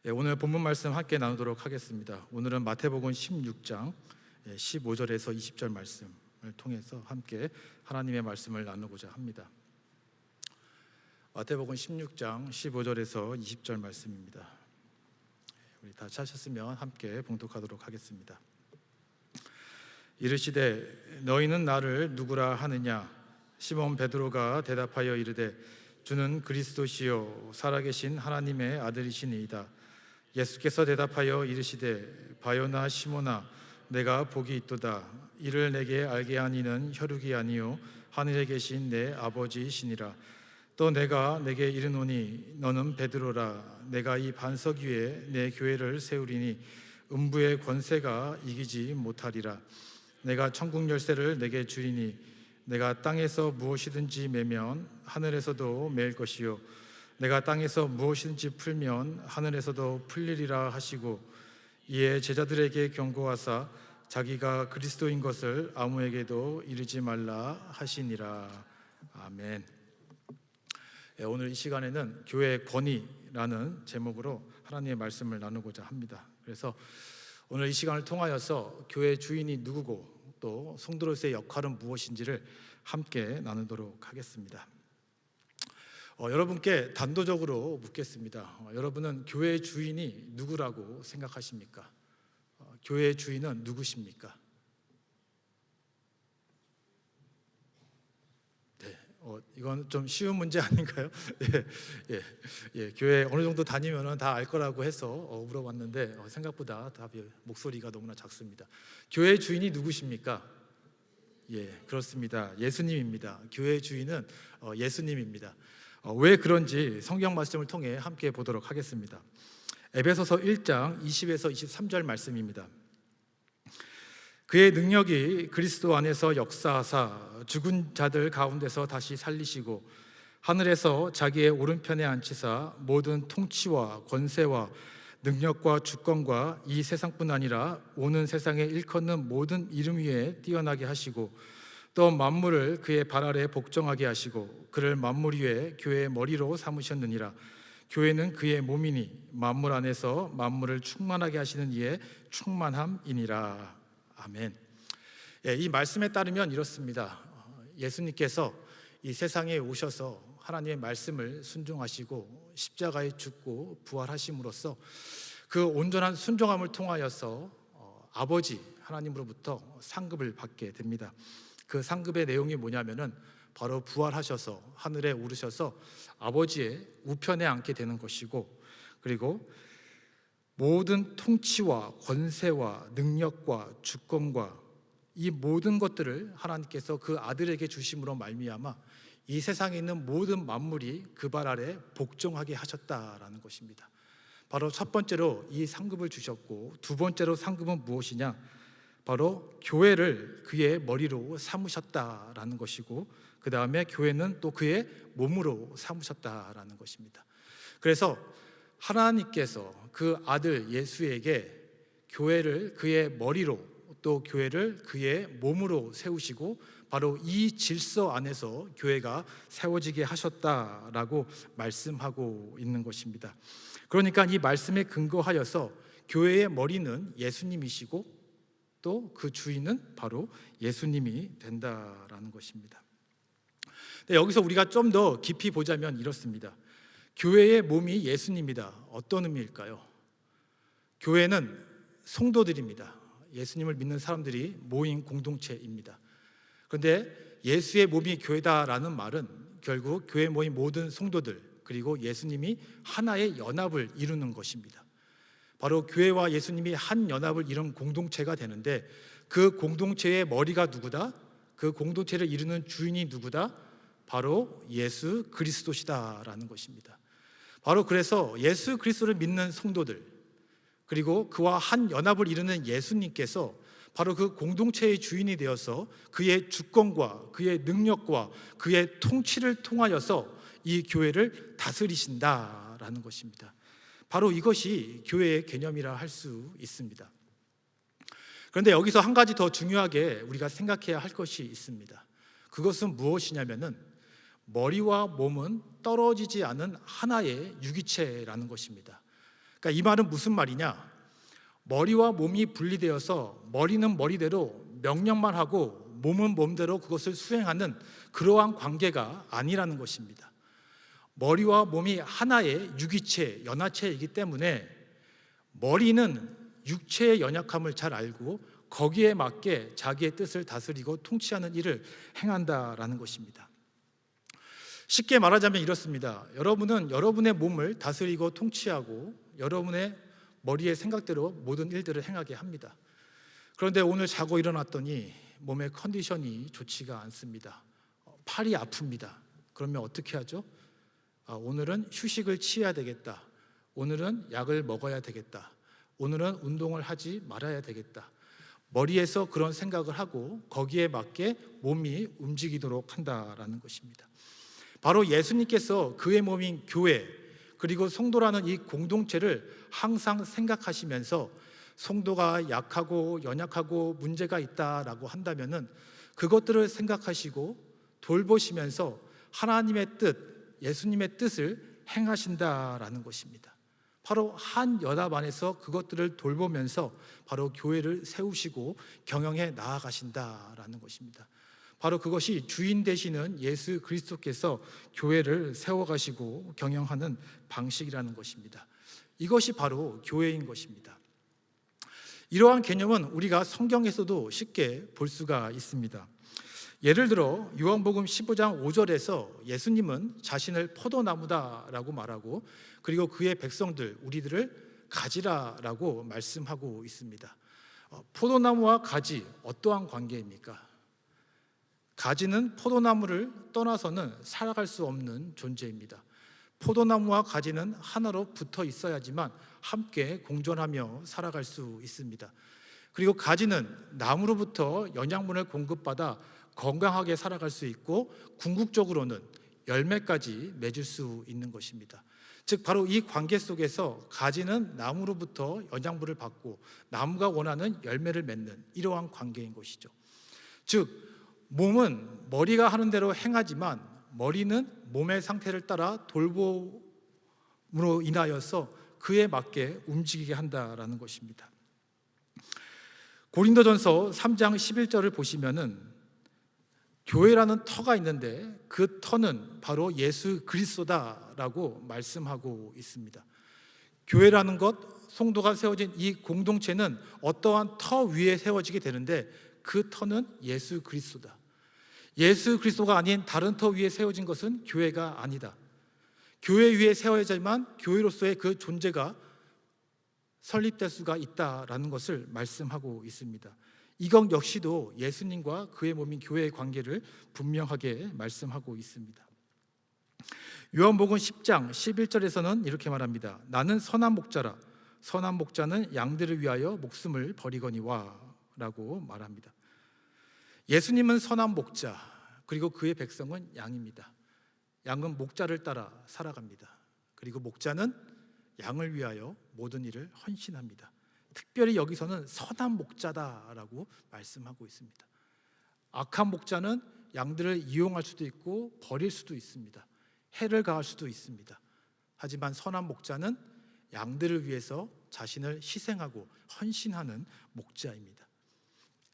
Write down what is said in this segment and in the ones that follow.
오늘 본문 말씀 함께 나누도록 하겠습니다. 오늘은 마태복음 16장 15절에서 20절 말씀을 통해서 함께 하나님의 말씀을 나누고자 합니다. 마태복음 16장 15절에서 20절 말씀입니다. 우리 다 찾으셨으면 함께 봉독하도록 하겠습니다. 이르시되 너희는 나를 누구라 하느냐? 시몬 베드로가 대답하여 이르되 주는 그리스도시요 살아계신 하나님의 아들이시니이다. 예수께서 대답하여 이르시되 바요나 시몬아 내가 복이 있도다. 이를 내게 알게 한 이는 혈육이 아니요 하늘에 계신 내 아버지이시니라. 또 내가 내게 이르노니 너는 베드로라. 내가 이 반석 위에 내 교회를 세우리니 음부의 권세가 이기지 못하리라. 내가 천국 열쇠를 내게 주리니 내가 땅에서 무엇이든지 매면 하늘에서도 매일 것이요 내가 땅에서 무엇이든지 풀면 하늘에서도 풀리리라 하시고, 이에 제자들에게 경고하사 자기가 그리스도인 것을 아무에게도 이르지 말라 하시니라. 아멘. 오늘 이 시간에는 교회의 권위라는 제목으로 하나님의 말씀을 나누고자 합니다. 그래서 오늘 이 시간을 통하여서 교회 주인이 누구고 또 성도로서의 역할은 무엇인지를 함께 나누도록 하겠습니다. 여러분께 단도적으로 묻겠습니다. 여러분은 교회의 주인이 누구라고 생각하십니까? 교회의 주인은 누구십니까? 네, 이건 좀 쉬운 문제 아닌가요? 교회 어느 정도 다니면 다 알 거라고 해서 물어봤는데 생각보다 답이 목소리가 너무나 작습니다. 교회의 주인이 누구십니까? 그렇습니다. 예수님입니다. 교회의 주인은 예수님입니다. 왜 그런지 성경 말씀을 통해 함께 보도록 하겠습니다. 에베소서 1장 20에서 23절 말씀입니다. 그의 능력이 그리스도 안에서 역사하사 죽은 자들 가운데서 다시 살리시고 하늘에서 자기의 오른편에 앉히사 모든 통치와 권세와 능력과 주권과 이 세상뿐 아니라 오는 세상에 일컫는 모든 이름 위에 뛰어나게 하시고 또 만물을 그의 발 아래 복종하게 하시고 그를 만물 위에 교회의 머리로 삼으셨느니라. 교회는 그의 몸이니 만물 안에서 만물을 충만하게 하시는 이의 충만함이니라. 아멘. 이 말씀에 따르면 이렇습니다. 예수님께서 이 세상에 오셔서 하나님의 말씀을 순종하시고 십자가에 죽고 부활하심으로써 그 온전한 순종함을 통하여서 아버지 하나님으로부터 상급을 받게 됩니다. 그 상급의 내용이 뭐냐면은 바로 부활하셔서 하늘에 오르셔서 아버지의 우편에 앉게 되는 것이고, 그리고 모든 통치와 권세와 능력과 주권과 이 모든 것들을 하나님께서 그 아들에게 주심으로 말미암아 이 세상에 있는 모든 만물이 그 발 아래 복종하게 하셨다라는 것입니다. 바로 첫 번째로 이 상급을 주셨고, 두 번째로 상급은 무엇이냐? 바로 교회를 그의 머리로 삼으셨다라는 것이고, 그 다음에 교회는 또 그의 몸으로 삼으셨다라는 것입니다. 그래서 하나님께서 그 아들 예수에게 교회를 그의 머리로 또 교회를 그의 몸으로 세우시고 바로 이 질서 안에서 교회가 세워지게 하셨다라고 말씀하고 있는 것입니다. 그러니까 이 말씀에 근거하여서 교회의 머리는 예수님이시고 또 그 주인은 바로 예수님이 된다라는 것입니다. 여기서 우리가 좀 더 깊이 보자면 이렇습니다. 교회의 몸이 예수님이다. 어떤 의미일까요? 교회는 성도들입니다. 예수님을 믿는 사람들이 모인 공동체입니다. 그런데 예수의 몸이 교회다라는 말은 결국 교회에 모인 모든 성도들 그리고 예수님이 하나의 연합을 이루는 것입니다. 바로 교회와 예수님이 한 연합을 이룬 공동체가 되는데, 그 공동체의 머리가 누구다? 그 공동체를 이루는 주인이 누구다? 바로 예수 그리스도시다라는 것입니다. 바로 그래서 예수 그리스도를 믿는 성도들 그리고 그와 한 연합을 이루는 예수님께서 바로 그 공동체의 주인이 되어서 그의 주권과 그의 능력과 그의 통치를 통하여서 이 교회를 다스리신다라는 것입니다. 바로 이것이 교회의 개념이라 할 수 있습니다. 그런데 여기서 한 가지 더 중요하게 우리가 생각해야 할 것이 있습니다. 그것은 무엇이냐면은 머리와 몸은 떨어지지 않은 하나의 유기체라는 것입니다. 그러니까 이 말은 무슨 말이냐? 머리와 몸이 분리되어서 머리는 머리대로 명령만 하고 몸은 몸대로 그것을 수행하는 그러한 관계가 아니라는 것입니다. 머리와 몸이 하나의 유기체, 연하체이기 때문에 머리는 육체의 연약함을 잘 알고 거기에 맞게 자기의 뜻을 다스리고 통치하는 일을 행한다라는 것입니다. 쉽게 말하자면 이렇습니다. 여러분은 여러분의 몸을 다스리고 통치하고 여러분의 머리의 생각대로 모든 일들을 행하게 합니다. 그런데 오늘 자고 일어났더니 몸의 컨디션이 좋지가 않습니다. 팔이 아픕니다. 그러면 어떻게 하죠? 오늘은 휴식을 취해야 되겠다. 오늘은 약을 먹어야 되겠다. 오늘은 운동을 하지 말아야 되겠다. 머리에서 그런 생각을 하고 거기에 맞게 몸이 움직이도록 한다라는 것입니다. 바로 예수님께서 그의 몸인 교회 그리고 성도라는 이 공동체를 항상 생각하시면서 성도가 약하고 연약하고 문제가 있다라고 한다면은 그것들을 생각하시고 돌보시면서 하나님의 뜻, 예수님의 뜻을 행하신다라는 것입니다. 바로 한 연합 안에서 그것들을 돌보면서 바로 교회를 세우시고 경영해 나아가신다라는 것입니다. 바로 그것이 주인 되시는 예수 그리스도께서 교회를 세워가시고 경영하는 방식이라는 것입니다. 이것이 바로 교회인 것입니다. 이러한 개념은 우리가 성경에서도 쉽게 볼 수가 있습니다. 예를 들어 요한복음 15장 5절에서 예수님은 자신을 포도나무다라고 말하고 그리고 그의 백성들 우리들을 가지라라고 말씀하고 있습니다. 포도나무와 가지 어떠한 관계입니까? 가지는 포도나무를 떠나서는 살아갈 수 없는 존재입니다. 포도나무와 가지는 하나로 붙어 있어야지만 함께 공존하며 살아갈 수 있습니다. 그리고 가지는 나무로부터 영양분을 공급받아 건강하게 살아갈 수 있고 궁극적으로는 열매까지 맺을 수 있는 것입니다. 즉 바로 이 관계 속에서 가지는 나무로부터 영양분을 받고 나무가 원하는 열매를 맺는 이러한 관계인 것이죠. 즉 몸은 머리가 하는 대로 행하지만 머리는 몸의 상태를 따라 돌봄으로 인하여서 그에 맞게 움직이게 한다라는 것입니다. 고린도전서 3장 11절을 보시면은 교회라는 터가 있는데 그 터는 바로 예수 그리스도다라고 말씀하고 있습니다. 교회라는 것, 성도가 세워진 이 공동체는 어떠한 터 위에 세워지게 되는데 그 터는 예수 그리스도다. 예수 그리스도가 아닌 다른 터 위에 세워진 것은 교회가 아니다. 교회 위에 세워야지만 교회로서의 그 존재가 설립될 수가 있다라는 것을 말씀하고 있습니다. 이것 역시도 예수님과 그의 몸인 교회의 관계를 분명하게 말씀하고 있습니다. 요한복음 10장 11절에서는 이렇게 말합니다. 나는 선한 목자라. 선한 목자는 양들을 위하여 목숨을 버리거니와 라고 말합니다. 예수님은 선한 목자 그리고 그의 백성은 양입니다. 양은 목자를 따라 살아갑니다. 그리고 목자는 양을 위하여 모든 일을 헌신합니다. 특별히 여기서는 선한 목자다라고 말씀하고 있습니다. 악한 목자는 양들을 이용할 수도 있고 버릴 수도 있습니다. 해를 가할 수도 있습니다. 하지만 선한 목자는 양들을 위해서 자신을 희생하고 헌신하는 목자입니다.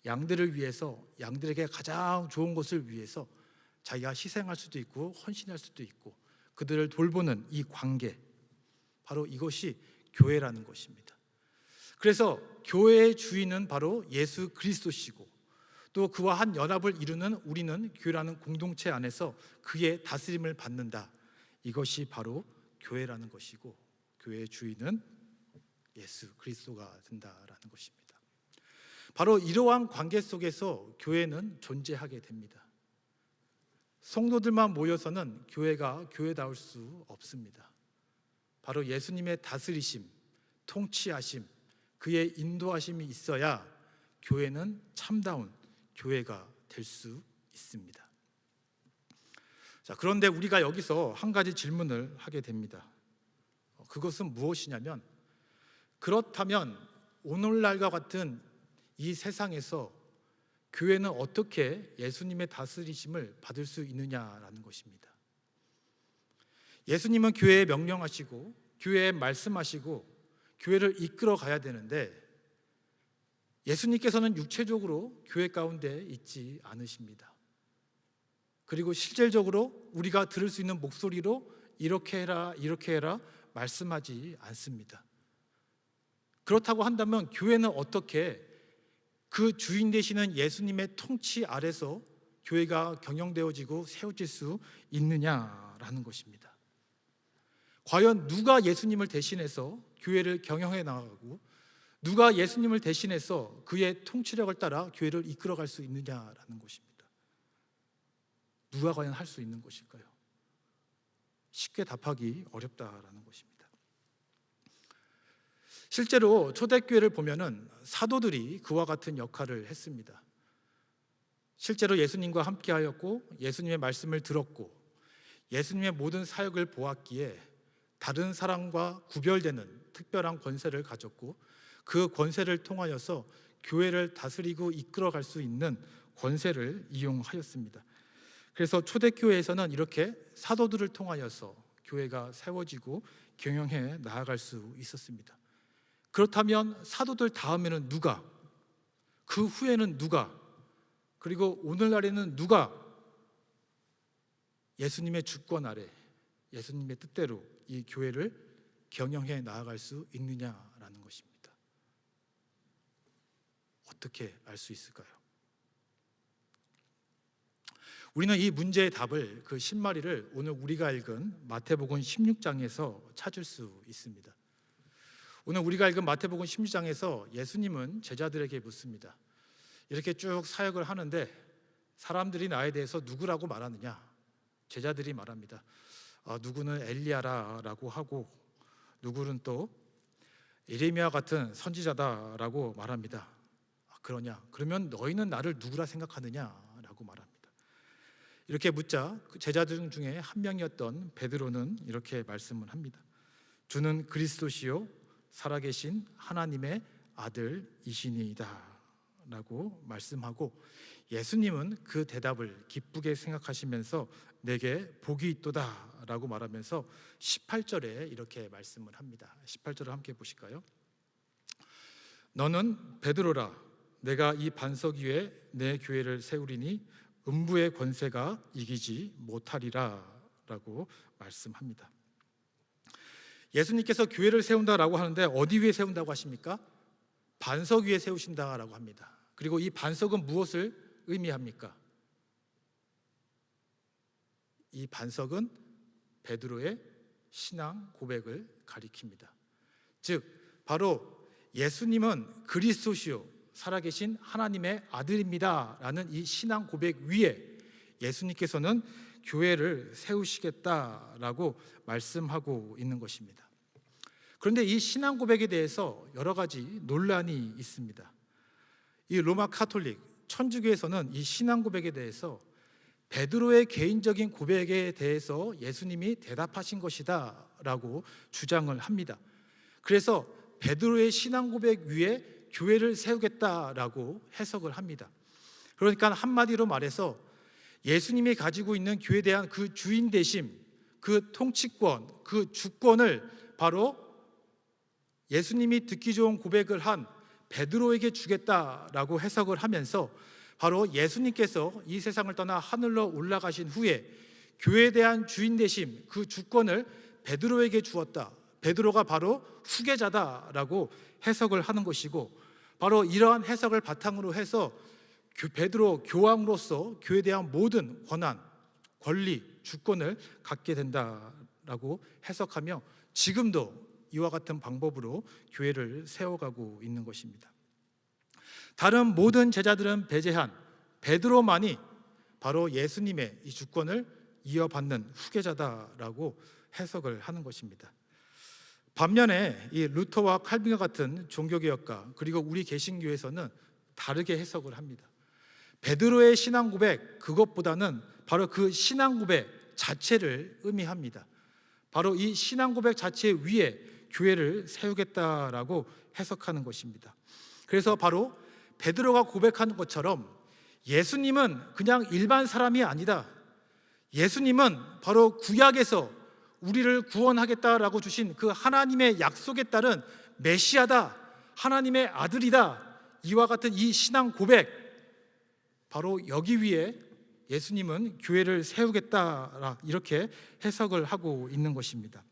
양들을 위해서 양들에게 가장 좋은 것을 위해서 자기가 희생할 수도 있고 헌신할 수도 있고 그들을 돌보는 이 관계, 바로 이것이 교회라는 것입니다. 그래서 교회의 주인은 바로 예수 그리스도시고 또 그와 한 연합을 이루는 우리는 교회라는 공동체 안에서 그의 다스림을 받는다. 이것이 바로 교회라는 것이고 교회의 주인은 예수 그리스도가 된다라는 것입니다. 바로 이러한 관계 속에서 교회는 존재하게 됩니다. 성도들만 모여서는 교회가 교회다울 수 없습니다. 바로 예수님의 다스리심, 통치하심, 그의 인도하심이 있어야 교회는 참다운 교회가 될 수 있습니다. 자, 그런데 우리가 여기서 한 가지 질문을 하게 됩니다. 그것은 무엇이냐면, 그렇다면 오늘날과 같은 이 세상에서 교회는 어떻게 예수님의 다스리심을 받을 수 있느냐라는 것입니다. 예수님은 교회에 명령하시고 교회에 말씀하시고 교회를 이끌어 가야 되는데 예수님께서는 육체적으로 교회 가운데 있지 않으십니다. 그리고 실질적으로 우리가 들을 수 있는 목소리로 이렇게 해라, 이렇게 해라 말씀하지 않습니다. 그렇다고 한다면 교회는 어떻게 그 주인 되시는 예수님의 통치 아래서 교회가 경영되어지고 세워질 수 있느냐라는 것입니다. 과연 누가 예수님을 대신해서 교회를 경영해 나가고 누가 예수님을 대신해서 그의 통치력을 따라 교회를 이끌어갈 수 있느냐라는 것입니다. 누가 과연 할 수 있는 것일까요? 쉽게 답하기 어렵다라는 것입니다. 실제로 초대교회를 보면은 사도들이 그와 같은 역할을 했습니다. 실제로 예수님과 함께하였고 예수님의 말씀을 들었고 예수님의 모든 사역을 보았기에 다른 사람과 구별되는 특별한 권세를 가졌고 그 권세를 통하여서 교회를 다스리고 이끌어갈 수 있는 권세를 이용하였습니다. 그래서 초대교회에서는 이렇게 사도들을 통하여서 교회가 세워지고 경영해 나아갈 수 있었습니다. 그렇다면 사도들 다음에는 누가? 그 후에는 누가? 그리고 오늘날에는 누가 예수님의 주권 아래 예수님의 뜻대로 이 교회를 경영해 나아갈 수 있느냐라는 것입니다. 어떻게 알 수 있을까요? 우리는 이 문제의 답을 그 신마리를 오늘 우리가 읽은 마태복음 16장에서 찾을 수 있습니다. 오늘 우리가 읽은 마태복음 16장에서 예수님은 제자들에게 묻습니다. 이렇게 쭉 사역을 하는데 사람들이 나에 대해서 누구라고 말하느냐? 제자들이 말합니다. 누구는 엘리야라고 하고 누구는 또 예레미야 같은 선지자다라고 말합니다. 그러냐? 그러면 너희는 나를 누구라 생각하느냐라고 말합니다. 이렇게 묻자 제자들 중에 한 명이었던 베드로는 이렇게 말씀을 합니다. 주는 그리스도시요 살아계신 하나님의 아들이시니이다 라고 말씀하고 예수님은 그 대답을 기쁘게 생각하시면서 내게 복이 있도다 라고 말하면서 18절에 이렇게 말씀을 합니다. 18절을 함께 보실까요? 너는 베드로라 내가 이 반석 위에 내 교회를 세우리니 음부의 권세가 이기지 못하리라 라고 말씀합니다. 예수님께서 교회를 세운다라고 하는데 어디 위에 세운다고 하십니까? 반석 위에 세우신다라고 합니다. 그리고 이 반석은 무엇을 의미합니까? 이 반석은 베드로의 신앙 고백을 가리킵니다. 즉 바로 예수님은 그리스도시요 살아계신 하나님의 아들입니다 라는 이 신앙 고백 위에 예수님께서는 교회를 세우시겠다라고 말씀하고 있는 것입니다. 그런데 이 신앙 고백에 대해서 여러 가지 논란이 있습니다. 이 로마 카톨릭 천주교에서는 이 신앙 고백에 대해서 베드로의 개인적인 고백에 대해서 예수님이 대답하신 것이다 라고 주장을 합니다. 그래서 베드로의 신앙 고백 위에 교회를 세우겠다라고 해석을 합니다. 그러니까 한마디로 말해서 예수님이 가지고 있는 교회에 대한 그 주인 되심, 그 통치권, 그 주권을 바로 예수님이 듣기 좋은 고백을 한 베드로에게 주겠다라고 해석을 하면서 바로 예수님께서 이 세상을 떠나 하늘로 올라가신 후에 교회에 대한 주인 되심, 그 주권을 베드로에게 주었다. 베드로가 바로 후계자다라고 해석을 하는 것이고 바로 이러한 해석을 바탕으로 해서 베드로 교황으로서 교회에 대한 모든 권한, 권리, 주권을 갖게 된다라고 해석하며 지금도 이와 같은 방법으로 교회를 세워가고 있는 것입니다. 다른 모든 제자들은 배제한 베드로만이 바로 예수님의 이 주권을 이어받는 후계자다라고 해석을 하는 것입니다. 반면에 이 루터와 칼빈과 같은 종교개혁가 그리고 우리 개신교에서는 다르게 해석을 합니다. 베드로의 신앙 고백 그것보다는 바로 그 신앙 고백 자체를 의미합니다. 바로 이 신앙 고백 자체 위에 교회를 세우겠다라고 해석하는 것입니다. 그래서 바로 베드로가 고백하는 것처럼 예수님은 그냥 일반 사람이 아니다. 예수님은 바로 구약에서 우리를 구원하겠다라고 주신 그 하나님의 약속에 따른 메시아다, 하나님의 아들이다, 이와 같은 이 신앙 고백, 바로 여기 위에 예수님은 교회를 세우겠다, 이렇게 해석을 하고 있는 것입니다.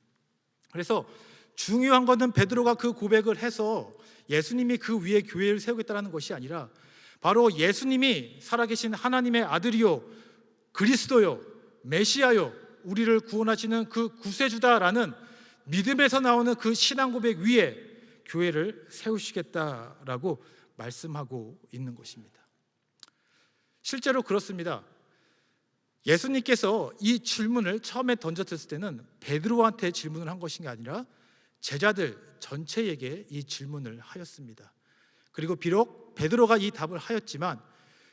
그래서 중요한 것은 베드로가 그 고백을 해서 예수님이 그 위에 교회를 세우겠다는 것이 아니라 바로 예수님이 살아계신 하나님의 아들이요, 그리스도요, 메시아요, 우리를 구원하시는 그 구세주다라는 믿음에서 나오는 그 신앙 고백 위에 교회를 세우시겠다라고 말씀하고 있는 것입니다. 실제로 그렇습니다. 예수님께서 이 질문을 처음에 던졌을 때는 베드로한테 질문을 한 것이 아니라 제자들 전체에게 이 질문을 하였습니다. 그리고 비록 베드로가 이 답을 하였지만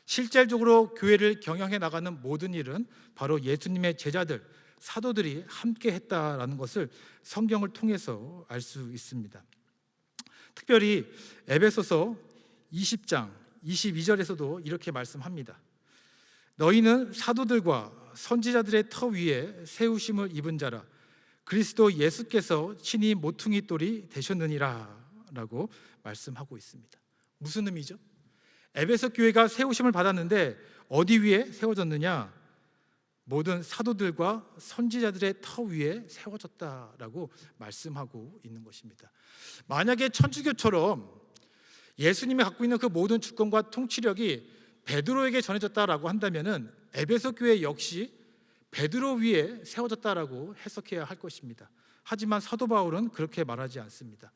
실질적으로 교회를 경영해 나가는 모든 일은 바로 예수님의 제자들, 사도들이 함께 했다라는 것을 성경을 통해서 알 수 있습니다. 특별히 에베소서 20장 22절에서도 이렇게 말씀합니다. 너희는 사도들과 선지자들의 터 위에 세우심을 입은 자라, 그리스도 예수께서 친히 모퉁이 돌이 되셨느니라 라고 말씀하고 있습니다. 무슨 의미죠? 에베소 교회가 세우심을 받았는데 어디 위에 세워졌느냐? 모든 사도들과 선지자들의 터 위에 세워졌다라고 말씀하고 있는 것입니다. 만약에 천주교처럼 예수님이 갖고 있는 그 모든 주권과 통치력이 베드로에게 전해졌다라고 한다면은 에베소 교회 역시 베드로 위에 세워졌다라고 해석해야 할 것입니다. 하지만 사도 바울은 그렇게 말하지 않습니다.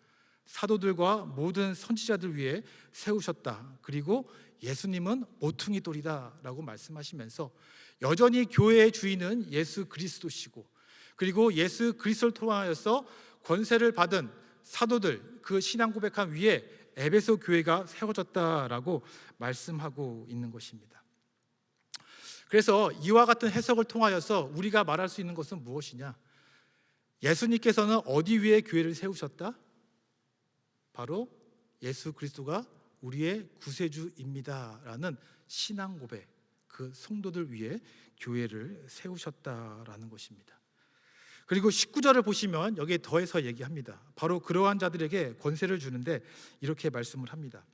사도들과 모든 선지자들 위에 세우셨다. 그리고 예수님은 모퉁이 돌이다라고 말씀하시면서 여전히 교회의 주인은 예수 그리스도시고, 그리고 예수 그리스도를 통하여서 권세를 받은 사도들, 그 신앙 고백한 위에 에베소 교회가 세워졌다라고 말씀하고 있는 것입니다. 그래서 이와 같은 해석을 통하여서 우리가 말할 수 있는 것은 무엇이냐? 예수님께서는 어디 위에 교회를 세우셨다? 바로 예수 그리스도가 우리의 구세주입니다라는 신앙 고백, 그 성도들 위에 교회를 세우셨다라는 것입니다. 그리고 19절을 보시면 여기에 더해서 얘기합니다. 바로 그러한 자들에게 권세를 주는데 이렇게 말씀을 합니다.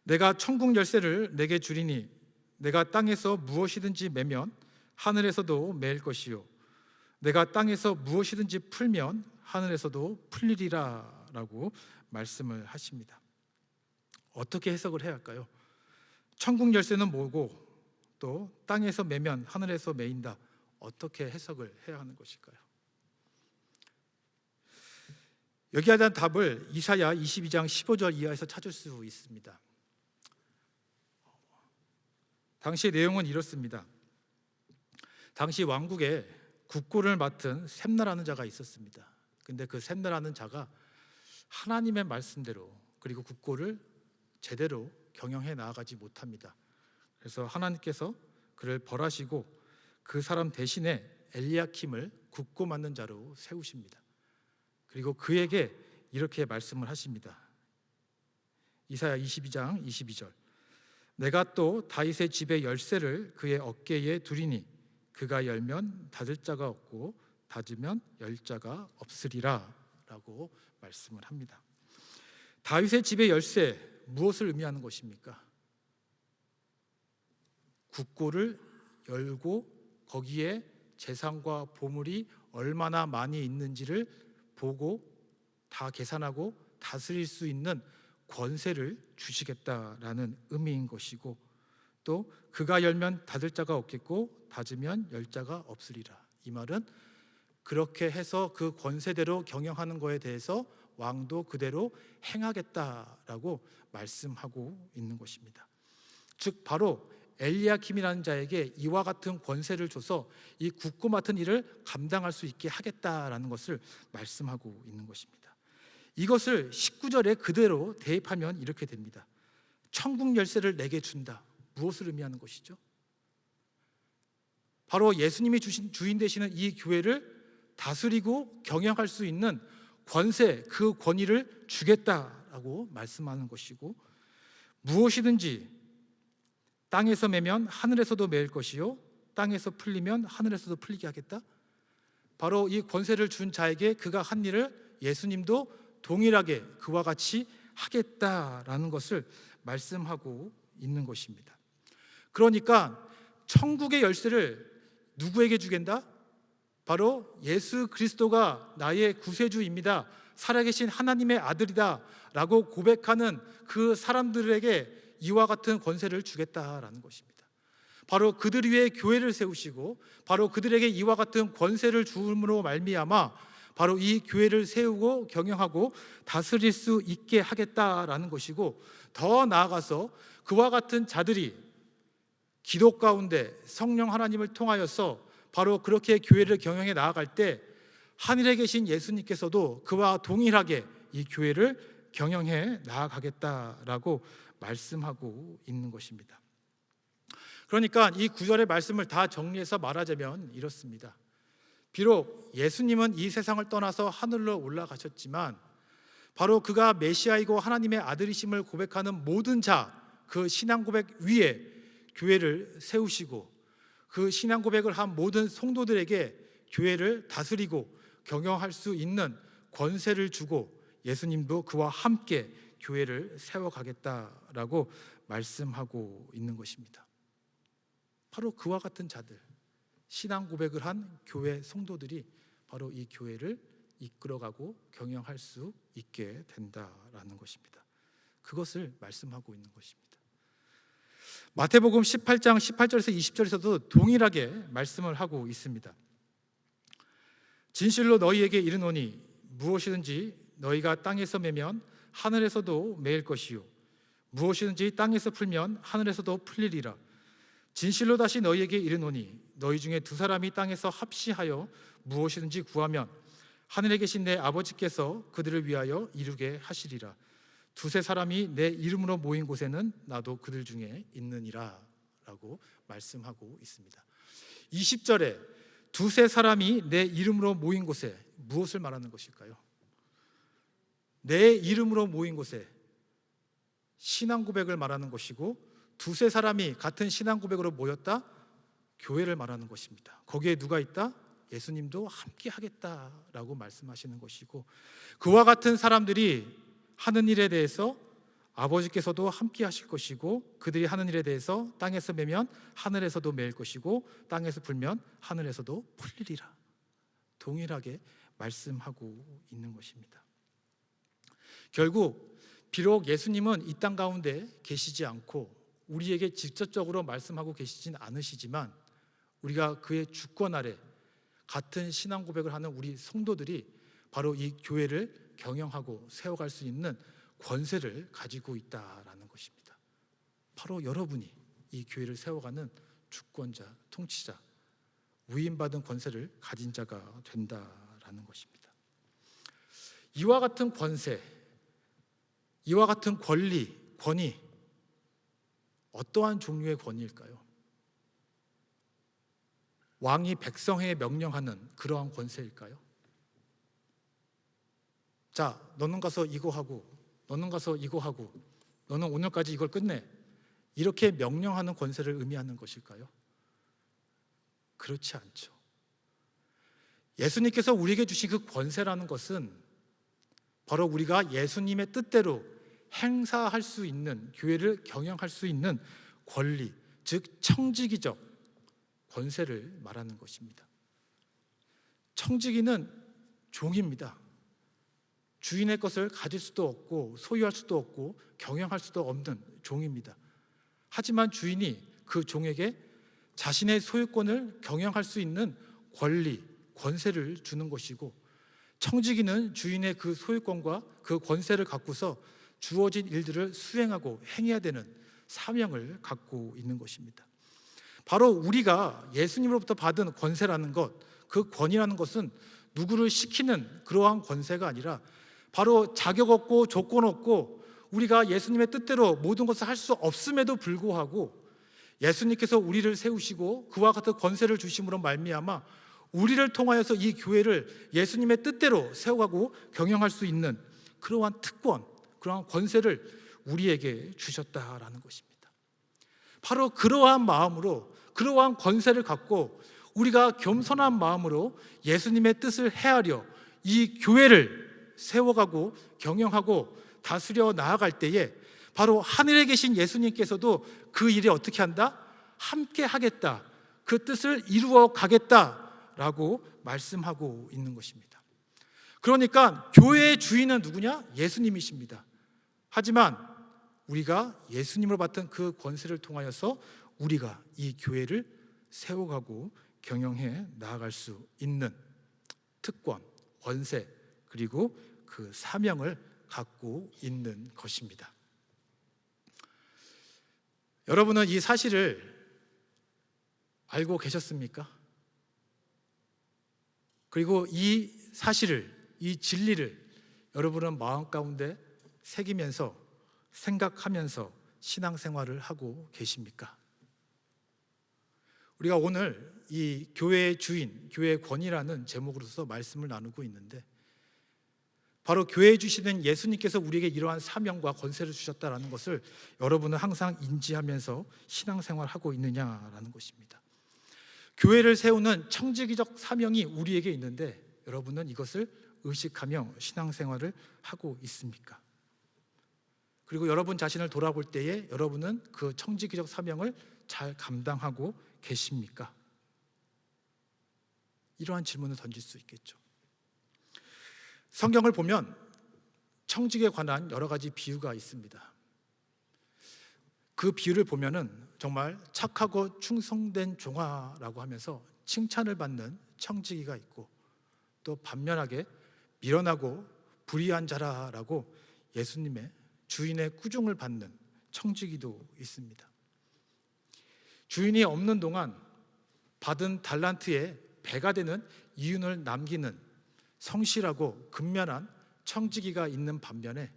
내가 천국 열쇠를 내게 주리니 내가 땅에서 무엇이든지 매면 하늘에서도 매일 것이요, 내가 땅에서 무엇이든지 풀면 하늘에서도 풀리리라 라고 말씀을 하십니다. 어떻게 해석을 해야 할까요? 천국 열쇠는 뭐고 또 땅에서 매면 하늘에서 매인다, 어떻게 해석을 해야 하는 것일까요? 여기에 대한 답을 이사야 22장 15절 이하에서 찾을 수 있습니다. 당시의 내용은 이렇습니다. 당시 왕국에 국고를 맡은 셈나라는 자가 있었습니다. 근데 그 셈나라는 자가 하나님의 말씀대로 그리고 국고를 제대로 경영해 나아가지 못합니다. 그래서 하나님께서 그를 벌하시고 그 사람 대신에 엘리야킴을 국고 맡는 자로 세우십니다. 그리고 그에게 이렇게 말씀을 하십니다. 이사야 22장 22절, 내가 또 다윗의 집의 열쇠를 그의 어깨에 두리니 그가 열면 닫을 자가 없고 닫으면 열 자가 없으리라 라고 말씀을 합니다. 다윗의 집의 열쇠, 무엇을 의미하는 것입니까? 국고를 열고 거기에 재산과 보물이 얼마나 많이 있는지를 보고 다 계산하고 다스릴 수 있는 권세를 주시겠다라는 의미인 것이고, 또 그가 열면 닫을 자가 없겠고 닫으면 열 자가 없으리라. 이 말은 그렇게 해서 그 권세대로 경영하는 것에 대해서 왕도 그대로 행하겠다라고 말씀하고 있는 것입니다. 즉 바로 엘리야킴이라는 자에게 이와 같은 권세를 줘서 이 국고 맡은 일을 감당할 수 있게 하겠다라는 것을 말씀하고 있는 것입니다. 이것을 19절에 그대로 대입하면 이렇게 됩니다. 천국 열쇠를 내게 준다. 무엇을 의미하는 것이죠? 바로 예수님이 주신 주인 되시는 이 교회를 다스리고 경영할 수 있는 권세, 그 권위를 주겠다라고 말씀하는 것이고, 무엇이든지 땅에서 매면 하늘에서도 매일 것이요, 땅에서 풀리면 하늘에서도 풀리게 하겠다. 바로 이 권세를 준 자에게 그가 한 일을 예수님도 동일하게 그와 같이 하겠다라는 것을 말씀하고 있는 것입니다. 그러니까 천국의 열쇠를 누구에게 주겠다? 바로 예수 그리스도가 나의 구세주입니다, 살아계신 하나님의 아들이다 라고 고백하는 그 사람들에게 이와 같은 권세를 주겠다라는 것입니다. 바로 그들 위에 교회를 세우시고 바로 그들에게 이와 같은 권세를 주음으로 말미암아 바로 이 교회를 세우고 경영하고 다스릴 수 있게 하겠다라는 것이고, 더 나아가서 그와 같은 자들이 기도 가운데 성령 하나님을 통하여서 바로 그렇게 교회를 경영해 나아갈 때 하늘에 계신 예수님께서도 그와 동일하게 이 교회를 경영해 나아가겠다라고 말씀하고 있는 것입니다. 그러니까 이 구절의 말씀을 다 정리해서 말하자면 이렇습니다. 비록 예수님은 이 세상을 떠나서 하늘로 올라가셨지만 바로 그가 메시아이고 하나님의 아들이심을 고백하는 모든 자, 그 신앙 고백 위에 교회를 세우시고 그 신앙 고백을 한 모든 성도들에게 교회를 다스리고 경영할 수 있는 권세를 주고 예수님도 그와 함께 교회를 세워가겠다라고 말씀하고 있는 것입니다. 바로 그와 같은 자들, 신앙 고백을 한 교회 성도들이 바로 이 교회를 이끌어가고 경영할 수 있게 된다라는 것입니다. 그것을 말씀하고 있는 것입니다. 마태복음 18장 18절에서 20절에서도 동일하게 말씀을 하고 있습니다. 진실로 너희에게 이르노니 무엇이든지 너희가 땅에서 매면 하늘에서도 매일 것이요 무엇이든지 땅에서 풀면 하늘에서도 풀리리라. 진실로 다시 너희에게 이르노니 너희 중에 두 사람이 땅에서 합시하여 무엇이든지 구하면 하늘에 계신 내 아버지께서 그들을 위하여 이루게 하시리라. 두세 사람이 내 이름으로 모인 곳에는 나도 그들 중에 있느니라 라고 말씀하고 있습니다. 20절에 두세 사람이 내 이름으로 모인 곳에 무엇을 말하는 것일까요? 내 이름으로 모인 곳에 신앙 고백을 말하는 것이고, 두세 사람이 같은 신앙 고백으로 모였다? 교회를 말하는 것입니다. 거기에 누가 있다? 예수님도 함께 하겠다라고 말씀하시는 것이고, 그와 같은 사람들이 하는 일에 대해서 아버지께서도 함께 하실 것이고, 그들이 하는 일에 대해서 땅에서 매면 하늘에서도 매일 것이고 땅에서 풀면 하늘에서도 풀리리라. 동일하게 말씀하고 있는 것입니다. 결국 비록 예수님은 이 땅 가운데 계시지 않고 우리에게 직접적으로 말씀하고 계시진 않으시지만 우리가 그의 주권 아래 같은 신앙 고백을 하는 우리 성도들이 바로 이 교회를 경영하고 세워갈 수 있는 권세를 가지고 있다라는 것입니다. 바로 여러분이 이 교회를 세워가는 주권자, 통치자, 위임받은 권세를 가진 자가 된다라는 것입니다. 이와 같은 권세, 이와 같은 권리, 권위, 어떠한 종류의 권위일까요? 왕이 백성에게 명령하는 그러한 권세일까요? 자, 너는 가서 이거 하고, 너는 가서 이거 하고, 너는 오늘까지 이걸 끝내, 이렇게 명령하는 권세를 의미하는 것일까요? 그렇지 않죠. 예수님께서 우리에게 주신 그 권세라는 것은 바로 우리가 예수님의 뜻대로 행사할 수 있는, 교회를 경영할 수 있는 권리, 즉 청지기적 권세를 말하는 것입니다. 청지기는 종입니다. 주인의 것을 가질 수도 없고 소유할 수도 없고 경영할 수도 없는 종입니다. 하지만 주인이 그 종에게 자신의 소유권을 경영할 수 있는 권리, 권세를 주는 것이고, 청지기는 주인의 그 소유권과 그 권세를 갖고서 주어진 일들을 수행하고 행해야 되는 사명을 갖고 있는 것입니다. 바로 우리가 예수님으로부터 받은 권세라는 것, 그 권위라는 것은 누구를 시키는 그러한 권세가 아니라 바로 자격 없고 조건 없고 우리가 예수님의 뜻대로 모든 것을 할 수 없음에도 불구하고 예수님께서 우리를 세우시고 그와 같은 권세를 주심으로 말미암아 우리를 통하여서 이 교회를 예수님의 뜻대로 세워가고 경영할 수 있는 그러한 특권, 그러한 권세를 우리에게 주셨다라는 것입니다. 바로 그러한 마음으로, 그러한 권세를 갖고 우리가 겸손한 마음으로 예수님의 뜻을 헤아려 이 교회를 세워가고 경영하고 다스려 나아갈 때에 바로 하늘에 계신 예수님께서도 그 일에 어떻게 한다? 함께 하겠다. 그 뜻을 이루어 가겠다라고 말씀하고 있는 것입니다. 그러니까 교회의 주인은 누구냐? 예수님이십니다. 하지만 우리가 예수님을 받던 그 권세를 통하여서 우리가 이 교회를 세워가고 경영해 나아갈 수 있는 특권, 권세, 그리고 그 사명을 갖고 있는 것입니다. 여러분은 이 사실을 알고 계셨습니까? 그리고 이 사실을, 이 진리를 여러분은 마음 가운데 새기면서 생각하면서 신앙생활을 하고 계십니까? 우리가 오늘 이 교회의 주인, 교회의 권위라는 제목으로서 말씀을 나누고 있는데, 바로 교회에 주시는 예수님께서 우리에게 이러한 사명과 권세를 주셨다라는 것을 여러분은 항상 인지하면서 신앙생활하고 있느냐라는 것입니다. 교회를 세우는 청지기적 사명이 우리에게 있는데 여러분은 이것을 의식하며 신앙생활을 하고 있습니까? 그리고 여러분 자신을 돌아볼 때에 여러분은 그 청지기적 사명을 잘 감당하고 계십니까? 이러한 질문을 던질 수 있겠죠. 성경을 보면 청직에 관한 여러 가지 비유가 있습니다. 그 비유를 보면은 정말 착하고 충성된 종아라고 하면서 칭찬을 받는 청지기가 있고, 또 반면하게 미련하고 불의한 자라라고 예수님의 주인의 꾸중을 받는 청지기도 있습니다. 주인이 없는 동안 받은 달란트에 배가 되는 이윤을 남기는 성실하고 근면한 청지기가 있는 반면에,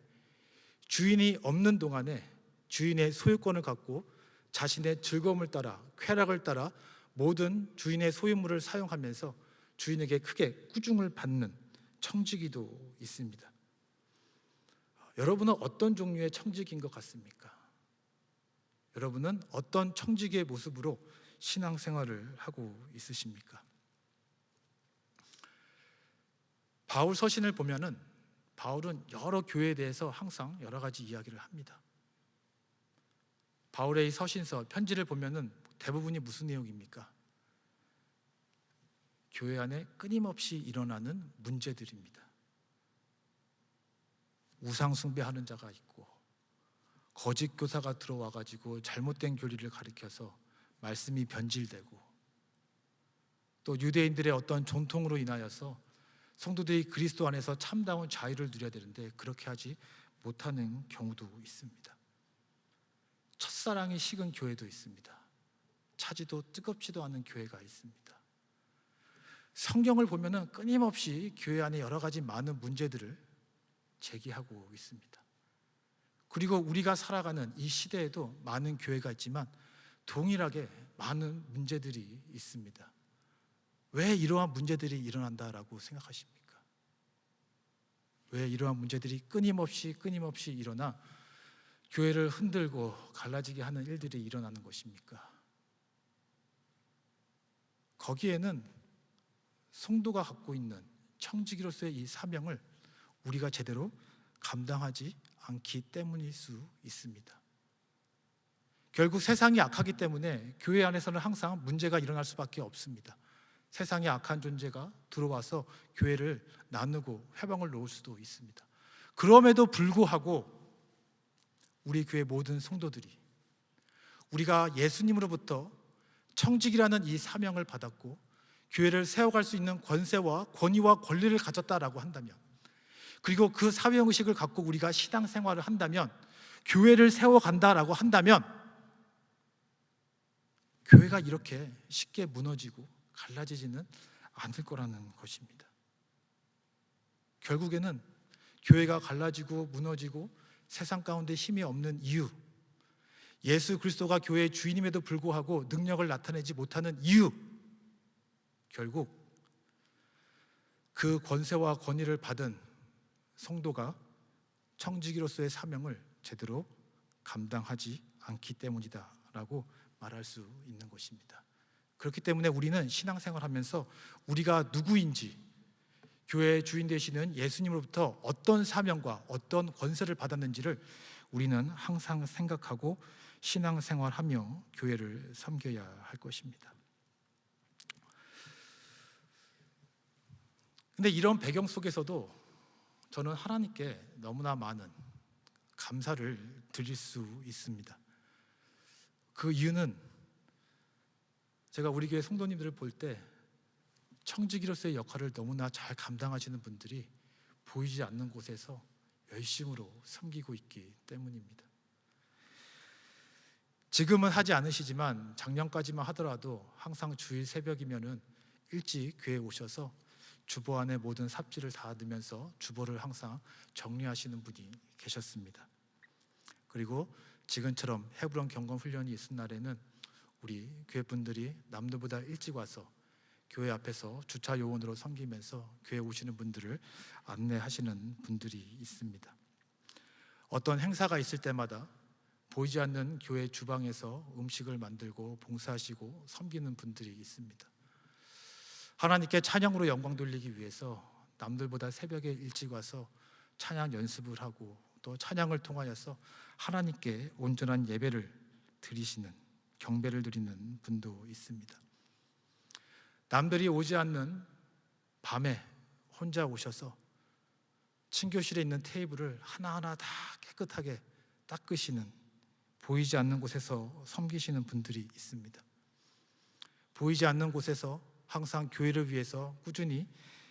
주인이 없는 동안에 주인의 소유권을 갖고 자신의 즐거움을 따라, 쾌락을 따라 모든 주인의 소유물을 사용하면서 주인에게 크게 꾸중을 받는 청지기도 있습니다. 여러분은 어떤 종류의 청지기인 것 같습니까? 여러분은 어떤 청지기의 모습으로 신앙생활을 하고 있으십니까? 바울 서신을 보면은 바울은 여러 교회에 대해서 항상 여러 가지 이야기를 합니다. 바울의 서신서, 편지를 보면은 대부분이 무슨 내용입니까? 교회 안에 끊임없이 일어나는 문제들입니다. 우상 숭배하는 자가 있고, 거짓 교사가 들어와 가지고 잘못된 교리를 가르쳐서 말씀이 변질되고, 또 유대인들의 어떤 전통으로 인하여서 성도들이 그리스도 안에서 참다운 자유를 누려야 되는데 그렇게 하지 못하는 경우도 있습니다. 첫사랑이 식은 교회도 있습니다. 차지도 뜨겁지도 않은 교회가 있습니다. 성경을 보면은 끊임없이 교회 안에 여러 가지 많은 문제들을 제기하고 있습니다. 그리고 우리가 살아가는 이 시대에도 많은 교회가 있지만 동일하게 많은 문제들이 있습니다. 왜 이러한 문제들이 일어난다라고 생각하십니까? 왜 이러한 문제들이 끊임없이 일어나 교회를 흔들고 갈라지게 하는 일들이 일어나는 것입니까? 거기에는 성도가 갖고 있는 청지기로서의 이 사명을 우리가 제대로 감당하지 않기 때문일 수 있습니다. 결국 세상이 악하기 때문에 교회 안에서는 항상 문제가 일어날 수밖에 없습니다. 세상에 악한 존재가 들어와서 교회를 나누고 회방을 놓을 수도 있습니다. 그럼에도 불구하고 우리 교회 모든 성도들이 우리가 예수님으로부터 청직이라는 이 사명을 받았고 교회를 세워갈 수 있는 권세와 권위와 권리를 가졌다라고 한다면, 그리고 그 사명의식을 갖고 우리가 신앙생활을 한다면, 교회를 세워간다라고 한다면 교회가 이렇게 쉽게 무너지고 갈라지지는 않을 거라는 것입니다. 결국에는 교회가 갈라지고 무너지고 세상 가운데 힘이 없는 이유, 예수 그리스도가 교회의 주인임에도 불구하고 능력을 나타내지 못하는 이유, 결국 그 권세와 권위를 받은 성도가 청지기로서의 사명을 제대로 감당하지 않기 때문이다라고 말할 수 있는 것입니다. 그렇기 때문에 우리는 신앙생활하면서 우리가 누구인지, 교회의 주인 되시는 예수님으로부터 어떤 사명과 어떤 권세를 받았는지를 우리는 항상 생각하고 신앙생활하며 교회를 섬겨야 할 것입니다. 근데 이런 배경 속에서도 저는 하나님께 너무나 많은 감사를 드릴 수 있습니다. 그 이유는 제가 우리 교회 성도님들을 볼 때 청지기로서의 역할을 너무나 잘 감당하시는 분들이 보이지 않는 곳에서 열심으로 섬기고 있기 때문입니다. 지금은 하지 않으시지만 작년까지만 하더라도 항상 주일 새벽이면은 일찍 교회에 오셔서 주보 안에 모든 삽질을 다 넣으면서 주보를 항상 정리하시는 분이 계셨습니다. 그리고 지금처럼 헤브론 경건 훈련이 있은 날에는 우리 교회 분들이 남들보다 일찍 와서 교회 앞에서 주차 요원으로 섬기면서 교회 오시는 분들을 안내하시는 분들이 있습니다. 어떤 행사가 있을 때마다 보이지 않는 교회 주방에서 음식을 만들고 봉사하시고 섬기는 분들이 있습니다. 하나님께 찬양으로 영광 돌리기 위해서 남들보다 새벽에 일찍 와서 찬양 연습을 하고 또 찬양을 통하여서 하나님께 온전한 예배를 드리시는, 경배를 드리는 분도 있습니다. 남들이 오지 않는 밤에 혼자 오셔서 친교실에 있는 테이블을 하나하나 다 깨끗하게 닦으시는, 보이지 않는 곳에서 섬기시는 분들이 있습니다. 보이지 않는 곳에서 항상 교회를 위해서 꾸준히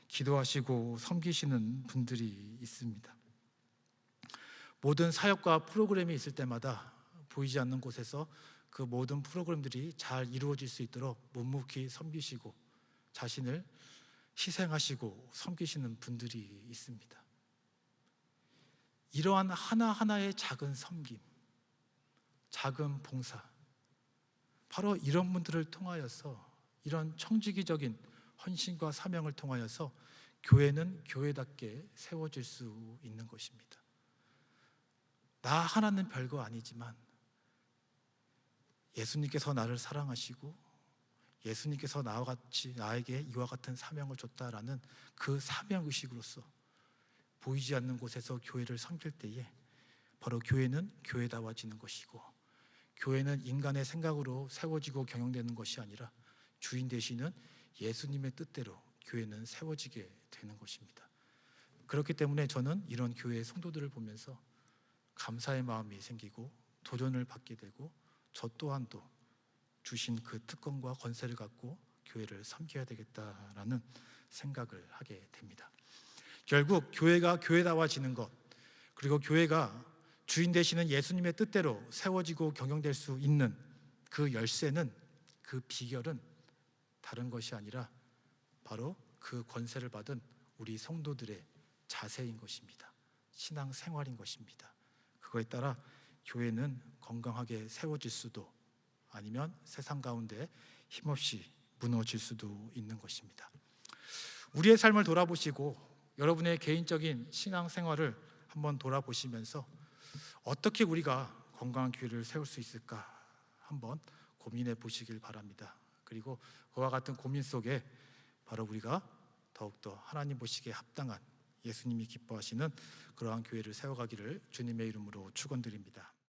기도하시고 섬기시는 분들이 있습니다. 모든 사역과 프로그램이 있을 때마다 보이지 않는 곳에서 그 모든 프로그램들이 잘 이루어질 수 있도록 묵묵히 섬기시고 자신을 희생하시고 섬기시는 분들이 있습니다. 이러한 하나하나의 작은 섬김, 작은 봉사, 바로 이런 분들을 통하여서, 이런 청지기적인 헌신과 사명을 통하여서 교회는 교회답게 세워질 수 있는 것입니다. 나 하나는 별거 아니지만 예수님께서 나를 사랑하시고 예수님께서 나와 같이 나에게 이와 같은 사명을 줬다라는 그 사명의식으로서 보이지 않는 곳에서 교회를 섬길 때에 바로 교회는 교회다워지는 것이고, 교회는 인간의 생각으로 세워지고 경영되는 것이 아니라 주인 되시는 예수님의 뜻대로 교회는 세워지게 되는 것입니다. 그렇기 때문에 저는 이런 교회의 성도들을 보면서 감사의 마음이 생기고 도전을 받게 되고, 저 또한도 주신 그 특권과 권세를 갖고 교회를 섬겨야 되겠다라는 생각을 하게 됩니다. 결국 교회가 교회다워지는 것, 그리고 교회가 주인 되시는 예수님의 뜻대로 세워지고 경영될 수 있는 그 열쇠는, 그 비결은 다른 것이 아니라 바로 그 권세를 받은 우리 성도들의 자세인 것입니다. 신앙 생활인 것입니다. 그거에 따라 교회는 건강하게 세워질 수도, 아니면 세상 가운데 힘없이 무너질 수도 있는 것입니다. 우리의 삶을 돌아보시고 여러분의 개인적인 신앙 생활을 한번 돌아보시면서 어떻게 우리가 건강한 교회를 세울 수 있을까 한번 고민해 보시길 바랍니다. 그리고 그와 같은 고민 속에 바로 우리가 더욱더 하나님 보시기에 합당한, 예수님이 기뻐하시는 그러한 교회를 세워가기를 주님의 이름으로 축원드립니다.